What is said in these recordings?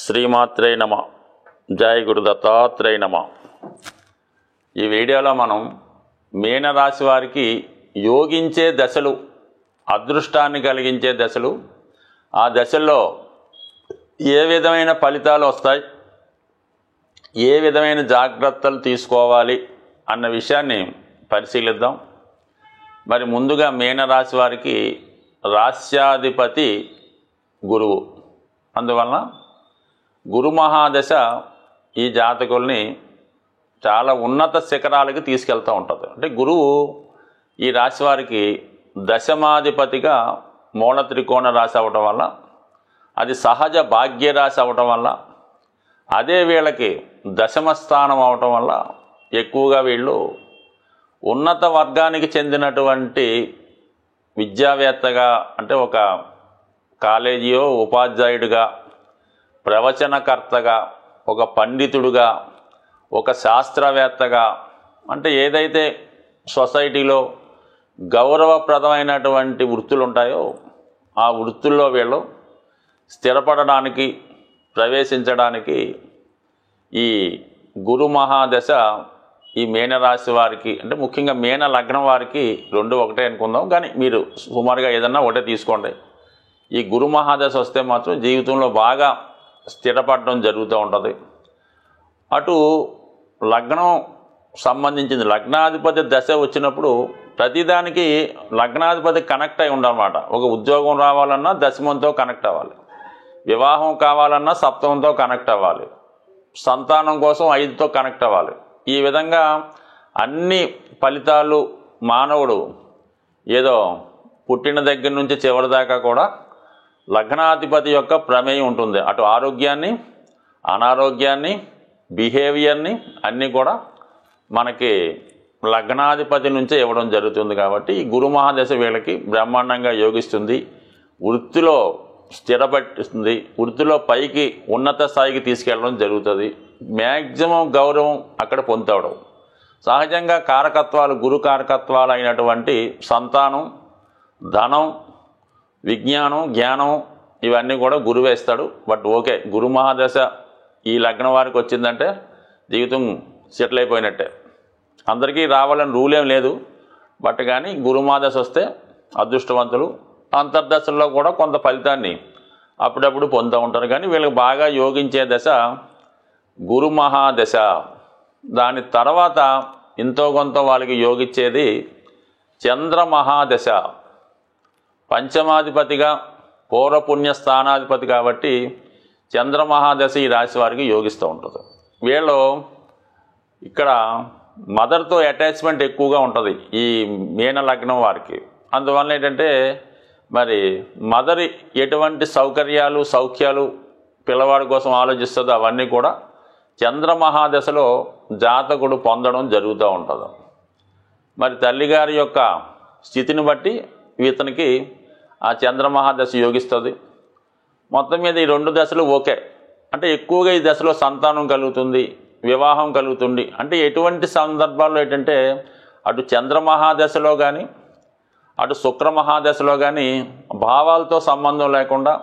శ్రీమాత్రే నమ. జై గురు దత్తాత్రేయ నమ. ఈ వీడియోలో మనం మీనరాశి వారికి యోగించే దశలు, అదృష్టాన్ని కలిగించే దశలు, ఆ దశల్లో ఏ విధమైన ఫలితాలు వస్తాయి, ఏ విధమైన జాగ్రత్తలు తీసుకోవాలి అన్న విషయాన్ని పరిశీలిద్దాం. మరి ముందుగా మీనరాశి వారికి రాస్యాధిపతి గురువు. అందువలన గురు మహాదశ ఈ జాతకుల్ని చాలా ఉన్నత శిఖరాలకి తీసుకెళ్తూ ఉంటుంది. అంటే గురువు ఈ రాశి వారికి దశమాధిపతిగా మూల త్రికోణ రాశి అవ్వటం వల్ల, అది సహజ భాగ్య రాశి అవ్వటం వల్ల, అదే వీళ్ళకి దశమ స్థానం అవటం వల్ల ఎక్కువగా వీళ్ళు ఉన్నత వర్గానికి చెందినటువంటి విద్యావేత్తగా, అంటే ఒక కాలేజీయో ఉపాధ్యాయుడిగా, ప్రవచనకర్తగా, ఒక పండితుడుగా, ఒక శాస్త్రవేత్తగా, అంటే ఏదైతే సొసైటీలో గౌరవప్రదమైనటువంటి వృత్తులు ఉంటాయో ఆ వృత్తుల్లో వీళ్ళు స్థిరపడడానికి, ప్రవేశించడానికి ఈ గురు మహాదశ ఈ మీనరాశి వారికి, అంటే ముఖ్యంగా మీన లగ్నం వారికి రెండు ఒకటే అనుకుందాం, కానీ మీరు సుమారుగా ఏదన్నా ఒకటే తీసుకోండి. ఈ గురు మహాదశ వస్తే మాత్రం జీవితంలో బాగా స్థిరపడడం జరుగుతూ ఉంటుంది. అటు లగ్నం సంబంధించింది, లగ్నాధిపతి దశ వచ్చినప్పుడు ప్రతిదానికి లగ్నాధిపతి కనెక్ట్ అయి ఉండాలన్నమాట. ఒక ఉద్యోగం రావాలన్నా దశమంతో కనెక్ట్ అవ్వాలి, వివాహం కావాలన్నా సప్తమంతో కనెక్ట్ అవ్వాలి, సంతానం కోసం 5తో కనెక్ట్ అవ్వాలి. ఈ విధంగా అన్ని ఫలితాలు మానవుడు ఏదో పుట్టిన దగ్గర నుంచి చివరి దాకా కూడా లగ్నాధిపతి యొక్క ప్రమేయం ఉంటుంది. అటు ఆరోగ్యాన్ని, అనారోగ్యాన్ని, బిహేవియర్ని అన్నీ కూడా మనకి లగ్నాధిపతి నుంచే ఇవ్వడం జరుగుతుంది. కాబట్టి ఈ గురు మహాదశ వీళ్ళకి బ్రహ్మాండంగా యోగిస్తుంది, వృత్తిలో స్థిరపడుతుంది, వృత్తిలో పైకి ఉన్నత స్థాయికి తీసుకెళ్ళడం జరుగుతుంది. మ్యాక్సిమం గౌరవం అక్కడ పొందుతాడు. సహజంగా కారకత్వాలు, గురు కారకత్వాలు అయినటువంటి సంతానం, ధనం, విజ్ఞానం, జ్ఞానం ఇవన్నీ కూడా గురువే ఇస్తాడు. బట్ ఓకే, గురు మహాదశ ఈ లగ్నం వారికి వచ్చిందంటే జీవితం సెటిల్ అయిపోయినట్టే. అందరికీ రావాలని రూల్ ఏం లేదు, బట్ కానీ గురు మహాదశ వస్తే అదృష్టవంతులు. అంతర్దశల్లో కూడా కొంత ఫలితాన్ని అప్పుడప్పుడు పొందుతూ ఉంటారు. కానీ వీళ్ళకి బాగా యోగించే దశ గురు మహాదశ. దాని తర్వాత ఎంతో కొంత వాళ్ళకి యోగించేది చంద్ర మహాదశ. పంచమాధిపతిగా పూర్వపుణ్య స్థానాధిపతి కాబట్టి చంద్రమహాదశ ఈ రాశి వారికి యోగిస్తూ ఉంటుంది. వీళ్ళు ఇక్కడ మదర్తో అటాచ్మెంట్ ఎక్కువగా ఉంటుంది ఈ మీన లగ్నం వారికి. అందువల్ల ఏంటంటే మరి మదర్ ఎటువంటి సౌకర్యాలు, సౌఖ్యాలు పిల్లవాడి కోసం ఆలోచిస్తుందో అవన్నీ కూడా చంద్రమహాదశలో జాతకుడు పొందడం జరుగుతూ ఉంటుంది. మరి తల్లిగారి యొక్క స్థితిని బట్టి ఇతనికి ఆ చంద్రమహాదశ యోగిస్తుంది. మొత్తం మీద ఈ రెండు దశలు ఓకే. అంటే ఎక్కువగా ఈ దశలో సంతానం కలుగుతుంది, వివాహం కలుగుతుంది. అంటే ఎటువంటి సందర్భాల్లో ఏంటంటే అటు చంద్రమహాదశలో కానీ అటు శుక్రమహాదశలో కానీ భావాలతో సంబంధం లేకుండా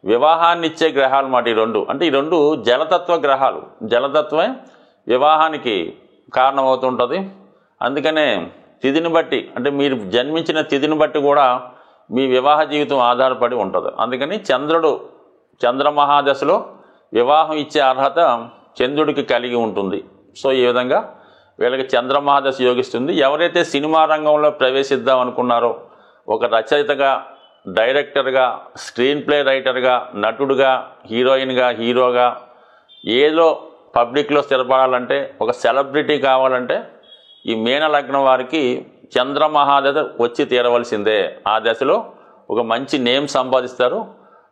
వివాహాన్ని ఇచ్చే గ్రహాలు మాట ఈ రెండు. అంటే ఈ రెండు జలతత్వ గ్రహాలు, జలతత్వమే వివాహానికి కారణమవుతుంటుంది. అందుకనే తిథిని బట్టి, అంటే మీరు జన్మించిన తిథిని బట్టి కూడా మీ వివాహ జీవితం ఆధారపడి ఉంటుంది. అందుకని చంద్రమహాదశలో వివాహం ఇచ్చే అర్హత చంద్రుడికి కలిగి ఉంటుంది. సో ఈ విధంగా వీళ్ళకి చంద్రమహాదశ యోగిస్తుంది. ఎవరైతే సినిమా రంగంలో ప్రవేశిద్దాం అనుకున్నారో, ఒక రచయితగా, డైరెక్టర్గా, స్క్రీన్ ప్లే రైటర్గా, నటుడుగా, హీరోయిన్గా, హీరోగా, ఏదో పబ్లిక్లో స్థిరపడాలంటే, ఒక సెలబ్రిటీ కావాలంటే ఈ మీన లగ్నం వారికి చంద్రమహాదశ వచ్చి తీరవలసిందే. ఆ దశలో ఒక మంచి నేమ్ సంపాదిస్తారు.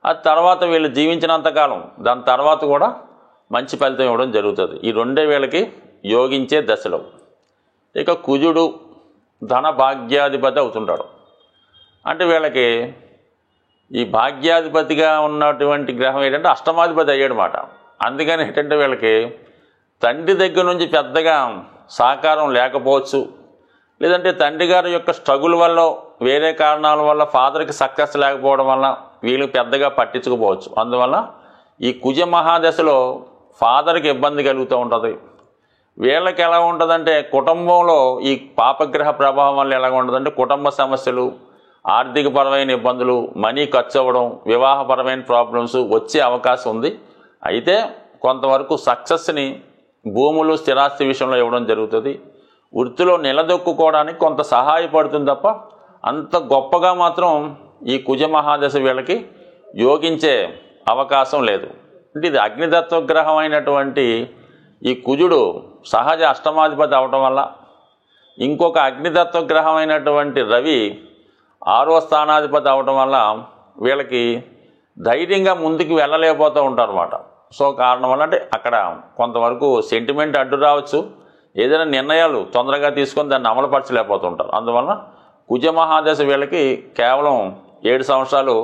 ఆ తర్వాత వీళ్ళు జీవించినంతకాలం దాని తర్వాత కూడా మంచి ఫలితం ఇవ్వడం జరుగుతుంది. ఈ రెండే వీళ్ళకి యోగించే దశలో. ఇక కుజుడు ధన భాగ్యాధిపతి అవుతుంటాడు. అంటే వీళ్ళకి ఈ భాగ్యాధిపతిగా ఉన్నటువంటి గ్రహం ఏంటంటే అష్టమాధిపతి అయ్యాడనమాట. అందుకని ఏంటంటే వీళ్ళకి తండ్రి దగ్గర నుంచి పెద్దగా సహకారం లేకపోవచ్చు, లేదంటే తండ్రి గారి యొక్క స్ట్రగుల్ వల్ల, వేరే కారణాల వల్ల ఫాదర్కి సక్సెస్ లేకపోవడం వల్ల వీళ్ళు పెద్దగా పట్టించుకోపోవచ్చు. అందువల్ల ఈ కుజ మహాదశలో ఫాదర్కి ఇబ్బంది కలుగుతూ ఉంటుంది. వీళ్ళకి ఎలా ఉంటుందంటే కుటుంబంలో ఈ పాపగ్రహ ప్రభావం వల్ల ఎలా ఉంటుందంటే కుటుంబ సమస్యలు, ఆర్థికపరమైన ఇబ్బందులు, మనీ ఖర్చు అవ్వడం, వివాహపరమైన ప్రాబ్లమ్స్ వచ్చే అవకాశం ఉంది. అయితే కొంతవరకు సక్సెస్ని భూములు స్థిరాస్తి విషయంలో ఇవ్వడం జరుగుతుంది. వృత్తిలో నిలదొక్కుకోవడానికి కొంత సహాయపడుతుంది తప్ప అంత గొప్పగా మాత్రం ఈ కుజ మహాదశ వీళ్ళకి యోగించే అవకాశం లేదు. అంటే ఇది అగ్నితత్వగ్రహం అయినటువంటి ఈ కుజుడు సహజ అష్టమాధిపతి అవటం వల్ల ఇంకొక అగ్నితత్వగ్రహం అయినటువంటి రవి 6వ స్థానాధిపతి అవటం వల్ల వీళ్ళకి ధైర్యంగా ముందుకు వెళ్ళలేకపోతూ ఉంటారు అన్నమాట. సో కారణం వల్ల అంటే అక్కడ కొంతవరకు సెంటిమెంట్ అడ్డు రావచ్చు, ఏదైనా నిర్ణయాలు తొందరగా తీసుకొని దాన్ని అమలుపరచలేకపోతుంటారు. అందువల్ల కుజ మహాదశ వీళ్ళకి కేవలం 7 సంవత్సరాలు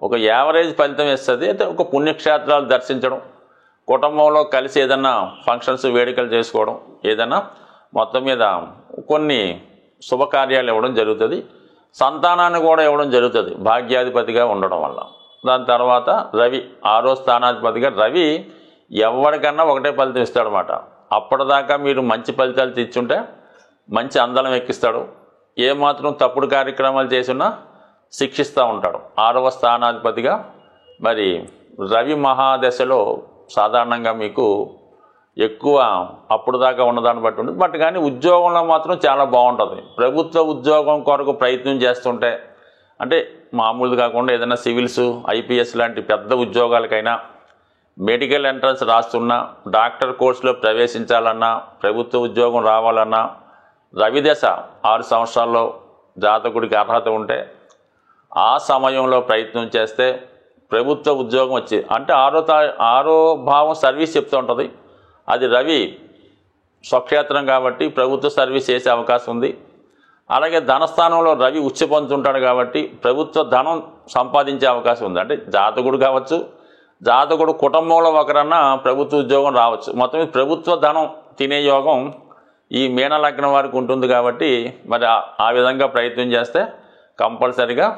ఒక యావరేజ్ ఫలితం ఇస్తుంది. అయితే ఒక పుణ్యక్షేత్రాలు దర్శించడం, కుటుంబంలో కలిసి ఏదన్నా ఫంక్షన్స్ వేడుకలు చేసుకోవడం, ఏదైనా మొత్తం మీద కొన్ని శుభకార్యాలు ఇవ్వడం జరుగుతుంది. సంతానాన్ని కూడా ఇవ్వడం జరుగుతుంది భాగ్యాధిపతిగా ఉండడం వల్ల. దాని తర్వాత రవి 6వ స్థానాధిపతిగా రవి ఎవరికన్నా ఒకటే ఫలితం ఇస్తాడనమాట. అప్పటిదాకా మీరు మంచి ఫలితాలు తెచ్చుంటే మంచి అందలం ఎక్కిస్తాడు, ఏమాత్రం తప్పుడు కార్యక్రమాలు చేసినా శిక్షిస్తూ ఉంటాడు. 6వ స్థానాధిపతిగా మరి రవి మహాదశలో సాధారణంగా మీకు ఎక్కువ అప్పుడు దాకా ఉన్నదాన్ని బట్టి ఉంటుంది. బట్ కానీ ఉద్యోగంలో మాత్రం చాలా బాగుంటుంది. ప్రభుత్వ ఉద్యోగం కొరకు ప్రయత్నం చేస్తుంటే అంటే మామూలుది కాకుండా ఏదైనా సివిల్స్, ఐపీఎస్ లాంటి పెద్ద ఉద్యోగాలకైనా, మెడికల్ ఎంట్రన్స్ రాస్తున్నా, డాక్టర్ కోర్సులో ప్రవేశించాలన్నా, ప్రభుత్వ ఉద్యోగం రావాలన్నా రవిదశ 6 సంవత్సరాల్లో జాతకుడికి అర్హత ఉంటే ఆ సమయంలో ప్రయత్నం చేస్తే ప్రభుత్వ ఉద్యోగం వచ్చి అంటే 6వ భావం సర్వీస్ చెప్తూ ఉంటుంది. అది రవి స్వక్షేత్రం కాబట్టి ప్రభుత్వ సర్వీస్ చేసే అవకాశం ఉంది. అలాగే ధనస్థానంలో రవి ఉచ్చ పొందుతుంటాడు కాబట్టి ప్రభుత్వ ధనం సంపాదించే అవకాశం ఉంది. అంటే జాతకుడు కావచ్చు, జాతకుడు కుటుంబంలో ఒకరన్నా ప్రభుత్వ ఉద్యోగం రావచ్చు. మొత్తం ప్రభుత్వ ధనం తినే యోగం ఈ మీనలగ్నం వారికి ఉంటుంది కాబట్టి మరి ఆ విధంగా ప్రయత్నం చేస్తే కంపల్సరిగా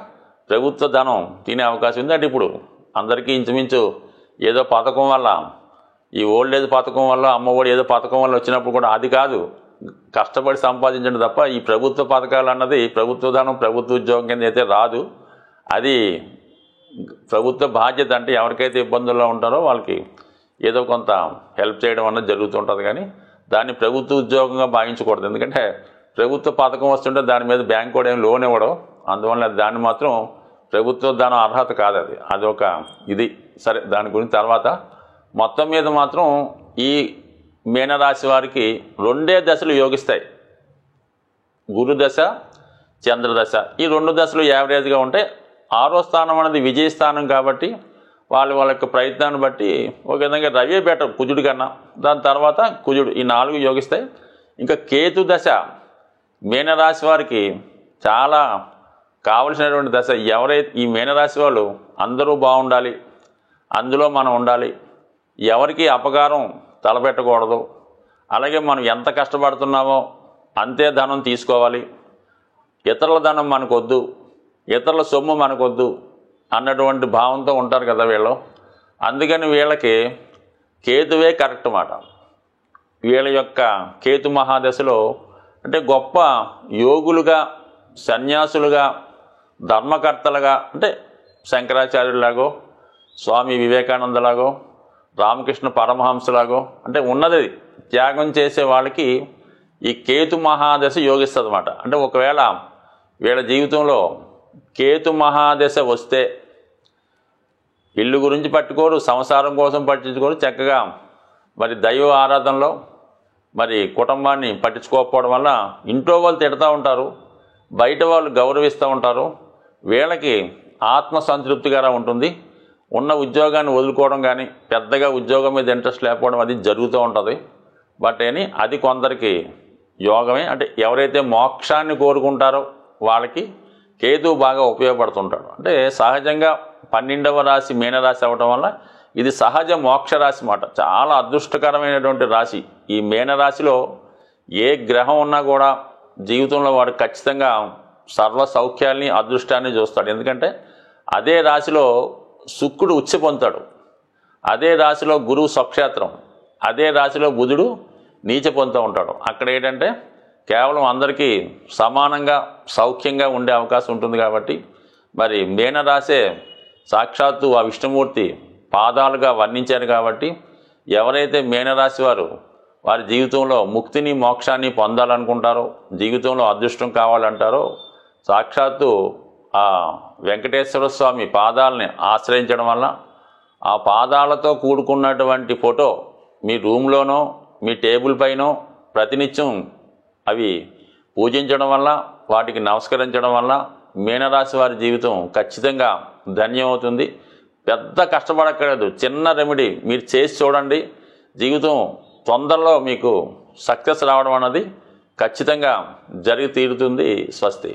ప్రభుత్వ ధనం తినే అవకాశం ఉంది. అంటే ఇప్పుడు అందరికీ ఇంచుమించు ఏదో పథకం వల్ల, ఈ ఓల్డ్ ఏజ్ పథకం వల్ల, అమ్మఒడి ఏదో పథకం వల్ల వచ్చినప్పుడు కూడా అది కాదు, కష్టపడి సంపాదించడం తప్ప ఈ ప్రభుత్వ పథకాలు అన్నది ప్రభుత్వ ధనం ప్రభుత్వ ఉద్యోగం కింద అయితే రాదు. అది ప్రభుత్వ బాధ్యత. అంటే ఎవరికైతే ఇబ్బందుల్లో ఉంటారో వాళ్ళకి ఏదో కొంత హెల్ప్ చేయడం అన్నది జరుగుతుంటుంది, కానీ దాన్ని ప్రభుత్వ ఉద్యోగంగా భావించకూడదు. ఎందుకంటే ప్రభుత్వ పథకం వస్తుంటే దాని మీద బ్యాంక్ కూడా ఏం లోన్ ఇవ్వడం, అందువల్ల దాన్ని మాత్రం ప్రభుత్వ ధనం అర్హత కాదు. అది ఒక ఇది. సరే, దాని గురించి తర్వాత. మొత్తం మీద మాత్రం ఈ మీనరాశి వారికి 2 దశలు యోగిస్తాయి, గురుదశ, చంద్రదశ. ఈ 2 దశలు యావరేజ్గా ఉంటే 6వ స్థానం అనేది విజయస్థానం కాబట్టి వాళ్ళ యొక్క ప్రయత్నాన్ని బట్టి ఒక విధంగా రవి బెటర్ కుజుడి కన్నా. దాని తర్వాత కుజుడు, ఈ 4 యోగిస్తాయి. ఇంకా కేతు దశ మీనరాశి వారికి చాలా కావలసినటువంటి దశ. ఎవరైతే ఈ మీనరాశి వాళ్ళు అందరూ బాగుండాలి, అందులో మనం ఉండాలి, ఎవరికి అపకారం తలపెట్టకూడదు, అలాగే మనం ఎంత కష్టపడుతున్నామో అంతే ధనం తీసుకోవాలి, ఇతరుల ధనం మనకొద్దు, ఇతరుల సొమ్ము మనకొద్దు అన్నటువంటి భావంతో ఉంటారు కదా వీళ్ళు. అందుకని వీళ్ళకి కేతువే కరెక్ట్ మాట. వీళ్ళ యొక్క కేతు మహాదశలో అంటే గొప్ప యోగులుగా, సన్యాసులుగా, ధర్మకర్తలుగా, అంటే శంకరాచార్యులాగో, స్వామి వివేకానందలాగో, రామకృష్ణ పరమహంసలాగో అంటే ఉన్నది త్యాగం చేసే వాళ్ళకి ఈ కేతు మహాదశ యోగిస్తుంది అన్నమాట. అంటే ఒకవేళ వీళ్ళ జీవితంలో కేతు మహాదశ వస్తే ఇల్లు గురించి పట్టుకోరు, సంసారం కోసం పట్టించుకోరు, చక్కగా మరి దైవ ఆరాధనలో మరి కుటుంబాన్ని పట్టించుకోకపోవడం వల్ల ఇంట్లో వాళ్ళు తిడతా ఉంటారు, బయట వాళ్ళు గౌరవిస్తూ ఉంటారు. వీళ్ళకి ఆత్మ సంతృప్తిగా ఉంటుంది. ఉన్న ఉద్యోగాన్ని వదులుకోవడం కానీ, పెద్దగా ఉద్యోగం మీద ఇంట్రెస్ట్ లేకపోవడం అది జరుగుతూ ఉంటుంది. బట్ అది కొందరికి యోగమే. అంటే ఎవరైతే మోక్షాన్ని కోరుకుంటారో వాళ్ళకి కేతువు బాగా ఉపయోగపడుతుంటాడు. అంటే సహజంగా 12వ రాశి మీనరాశి అవ్వటం వల్ల ఇది సహజ మోక్ష రాశి మాట. చాలా అదృష్టకరమైనటువంటి రాశి. ఈ మీనరాశిలో ఏ గ్రహం ఉన్నా కూడా జీవితంలో వాడు ఖచ్చితంగా సర్వ సౌఖ్యాల్ని, అదృష్టాన్ని చూస్తాడు. ఎందుకంటే అదే రాశిలో శుక్రుడు ఉచ్చ పొందుతాడు. అదే రాశిలో గురువు స్వక్షేత్రం, అదే రాశిలో బుధుడు నీచ పొందుతూ ఉంటాడు. అక్కడ ఏంటంటే కేవలం అందరికీ సమానంగా సౌఖ్యంగా ఉండే అవకాశం ఉంటుంది. కాబట్టి మరి మీనరాశే సాక్షాత్తు ఆ విష్ణుమూర్తి పాదాలుగా వర్ణించారు. కాబట్టి ఎవరైతే మీనరాశి వారి జీవితంలో ముక్తిని మోక్షాన్ని పొందాలనుకుంటారో, జీవితంలో అదృష్టం కావాలంటారో, సాక్షాత్తు ఆ వెంకటేశ్వర స్వామి పాదాలని ఆశ్రయించడం వల్ల ఆ పాదాలతో కూడుకున్నటువంటి ఫోటో మీ రూమ్లోనో మీ టేబుల్ పైనో ప్రతినిత్యం అవి పూజించడం వల్ల, వాటికి నమస్కరించడం వల్ల మీనరాశి వారి జీవితం ఖచ్చితంగా ధన్యమవుతుంది. పెద్ద కష్టపడక్కర్లేదు, చిన్న రెమెడీ మీరు చేసి చూడండి. జీవితం తొందరలో మీకు సక్సెస్ రావడం అన్నది ఖచ్చితంగా జరిగి తీరుతుంది. స్వస్తి.